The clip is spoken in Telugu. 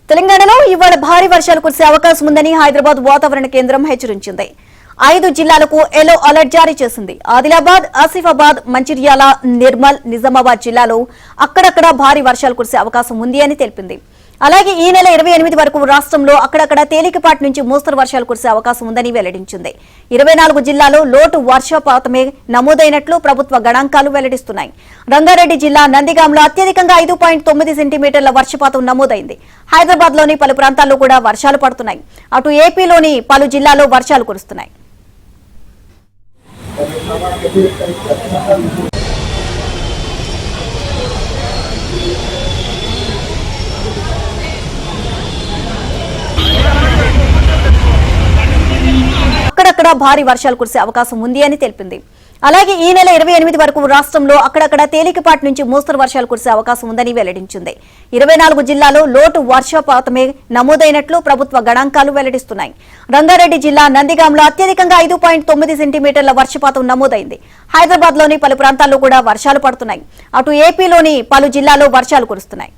తెలంగాణలో ఇవాళ భారీ వర్షాలు కురిసే అవకాశం ఉందని హైదరాబాద్ వాతావరణ కేంద్రం హెచ్చరించింది. 5 జిల్లాలకు ఎల్లో అలర్ట్ జారీ చేసింది. ఆదిలాబాద్, ఆసిఫాబాద్, మంచిర్యాల, నిర్మల్, నిజామాబాద్ జిల్లాలో అక్కడక్కడ భారీ వర్షాలు కురిసే అవకాశం ఉంది అని తెలిపింది. అలాగే ఈ నెల 28 వరకు రాష్ట్రంలో అక్కడక్కడ తేలికపాటి నుంచి మోస్తరు వర్షాలు కురిసే అవకాశం ఉందని వెల్లడించింది. 24 జిల్లాలో లోటు వర్షపాతమే నమోదైనట్లు ప్రభుత్వ గణాంకాలు వెల్లడిస్తున్నాయి. రంగారెడ్డి జిల్లా నందిగాంలో అత్యధికంగా 5.9 సెంటీమీటర్ల వర్షపాతం నమోదైంది. హైదరాబాద్ లోని పలు ప్రాంతాల్లో కూడా వర్షాలు పడుతున్నాయి. అటు ఏపీలోని పలు జిల్లాల్లో వర్షాలు కురుస్తున్నాయి. అక్కడక్కడ భారీ వర్షాలు కురిసే అవకాశం ఉంది అని తెలిపింది. అలాగే ఈ నెల 28 వరకు రాష్ట్రంలో అక్కడక్కడ తేలికపాటి నుంచి మోస్తరు వర్షాలు కురిసే అవకాశం ఉందని వెల్లడించింది. 24 జిల్లాలో లోటు వర్షపాతమే నమోదైనట్లు ప్రభుత్వ గణాంకాలు వెల్లడిస్తున్నాయి. రంగారెడ్డి జిల్లా నందిగాంలో అత్యధికంగా 5.9 సెంటీమీటర్ల వర్షపాతం నమోదైంది. హైదరాబాద్ లోని పలు ప్రాంతాల్లో కూడా వర్షాలు పడుతున్నాయి. అటు ఏపీలోని పలు జిల్లాల్లో వర్షాలు కురుస్తున్నాయి.